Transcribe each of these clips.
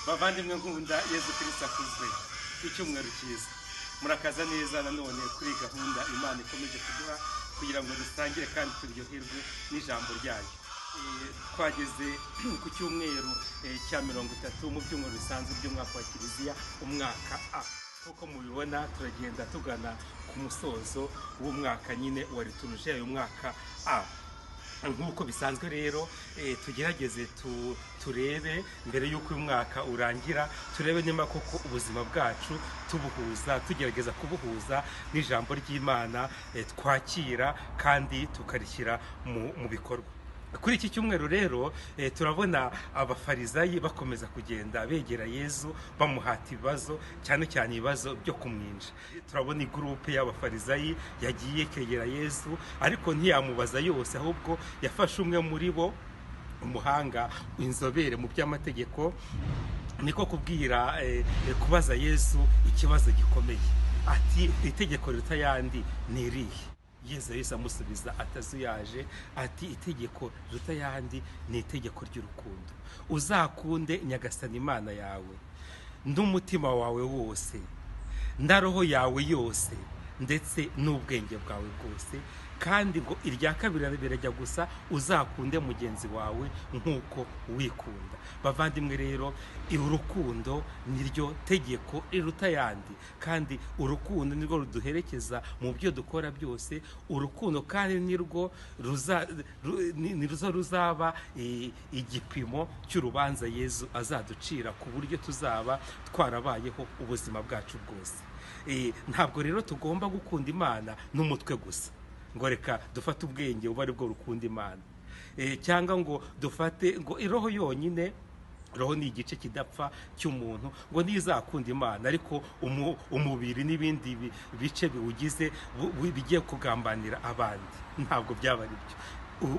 bavandimwe nkunda Yezu Kristo akuzwe. Icyumweru cyiza, murakaza neza nanone kuri gahunda Imana ikomeje kuduha kugira ngo dusangire kandi turyoherwe n'ijambo ryayo. Twageze ku cyumweru cya 30 mu byumweru bisanzwe by'umwaka wa Kiliziya, umwaka A. Kuko mubibona turagenda tugana ku musozo w'umwaka nyine wari turuje uyu mwaka A. Nk'uko bisanzwe rero tugerageze turebe mbere y'uko uyu mwaka urangira, turebe niba koko ubuzima bwacu tubuhuza, tugerageza kubuhuza n'ijambo ry'Imana twakira kandi tukarishyira mu bikorwa. Kuri iki cyumweru rero turabona abafarizayi bakomeza kugenda begera Yezu bamuhata ibibazo, cyane cyane ibibazo byo kumwinja. Turabona igrupe y'abafarizayi yagiye kegera Yezu, ariko ntiyamubaza yose, ahubwo yafashe umwe muri bo, umuhanga inzobere mu by'amategeko, niko kubwira kubaza Yezu ikibazo gikomeye, ati itegeko riruta ayandi ni irihe? Yesu amusubiza atazuyaje ati itegeko riruta ayandi ni itegeko ry'urukundo. Uzakunde Nyagasani Imana yawe n'umutima wawe wose, na roho yawe yose, ndetse n'ubwenge bwawe bwose, kandi ngo irya kabiri birajya gusa, uzakunde mugenzi wawe nk'uko wikunda. Bavandimwe rero, urukundo niryo tegeko riruta ayandi, kandi urukundo nirwo ruduherekeza mu byo dukora byose. Urukundo kandi nirwo ruzaba igipimo cy'urubanza Yezu azaducira, ku buryo tuzaba twarabayeho ubuzima bwacu bwose. Ntabwo rero tugomba gukunda Imana n'umutwe gusa, ngo reka dufate ubwenge uba ari bwo rukunda Imana, cyangwa ngo dufate ngo roho yonyine. Roho ni igice kidapfa cy'umuntu, ngo nizakunda Imana, ariko umubiri n'ibindi bice biwugize bigiye kugambanira abandi. Ntabwo byaba ari byo.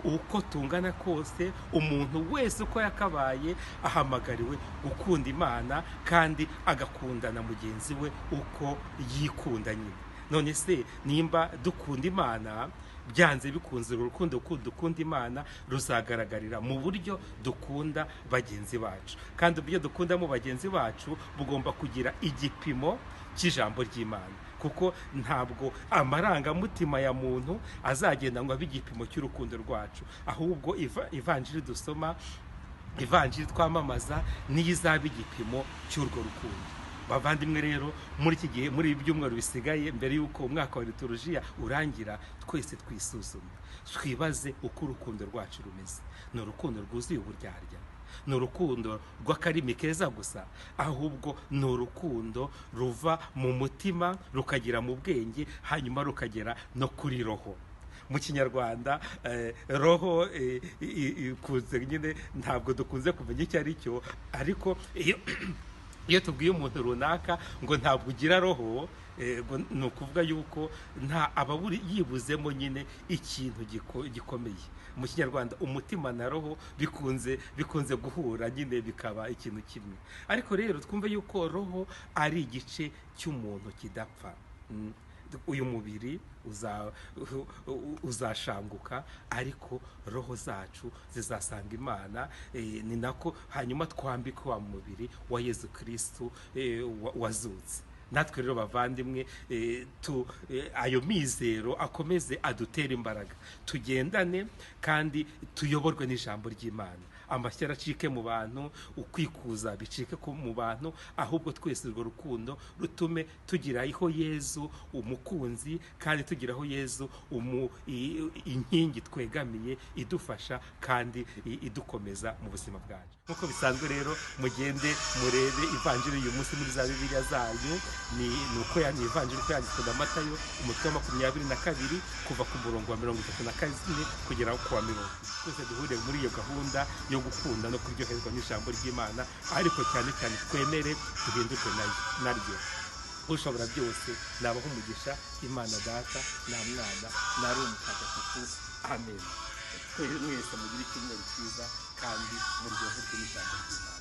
Uko tungana kose, umuntu wese uko yakabaye ahamagariwe gukunda Imana, kandi agakunda na mugenzi we uko yikunda nyine. None se nimba dukunda Imana, byanze bikunze urukundo dukunda Imana ruzagaragarira mu buryo dukunda bagenzi bacu, kandi uburyo dukundamo bagenzi bacu bugomba kugira igipimo cy'ijambo ry'Imana, kuko ntabwo amarangamutima ya muntu azagenda ngo abe igipimo cy'urukundo rwacu, ahubwo ivanjiri dusoma, ivanjiri twamamaza niyo izaba igipimo cy'urwo rukundo. Bavandimwe rero, muri iki gihe, muri ibi byumweru bisigaye mbere y'uko umwaka wa liturujia urangira, twese twisuzume, twibaze uko urukundo rwacu rumeze. Ni urukundo rwuzuye uburyarya? Ni urukundo rw'akarimi keza gusa? Ahubwo ni urukundo ruva mu mutima rukagera mu bwenge, hanyuma rukagera no kuri roho. Mu Kinyarwanda roho ikunze nyine, ntabwo dukunze kumenya icyo ari cyo, ariko iyo tubwiye umuntu runaka ngo ntabwo ugira roho, ni ukuvuga yuko aba yibuzemo nyine ikintu gikomeye. Mu Kinyarwanda umutima na roho bikunze guhura nyine bikaba ikintu kimwe. Ariko rero twumve yuko roho ari igice cy'umuntu kidapfa. Uyu mubiri uzashanguka, ariko roho zacu zizasanga Imana. Ni nako hanyuma twambika wa mubiri wa Yezu Kristo wazutse. Natwe rero bavandimwe, ayo mizero akomeze adutera imbaraga, tugendane kandi tuyoborwe n'ijambo ry'Imana. Amashyara acike mu bantu, ukwikuza bicike mu bantu, ahubwo twese urwo rukundo rutume tugiraho Yezu umukunzi, kandi tugiraho Yezu inkingi twegamiye idufasha kandi idukomeza mu buzima bwacu. Nk'uko bisanzwe rero, mugende murebe ivanjiri uyu munsi muri za Bibiliya zanyu. Ni uko yani ivanjiri uko yanditswe na Matayo, umutwe wa 22 kuva ku murongo wa 34 kugera ku wa 40. Twese duhure muri iyo gahunda yo gukunda no kuryoherwa n'ijambo ry'Imana, ariko cyane cyane twemere duhindurwe naryo. Ushobora byose nabaho umugisha, Imana Data na Mwana na Roho Mutagatifu. Amen. Mwese mugire icyumweru cyiza kandi muryoherwe n'ijambo ry'Imana.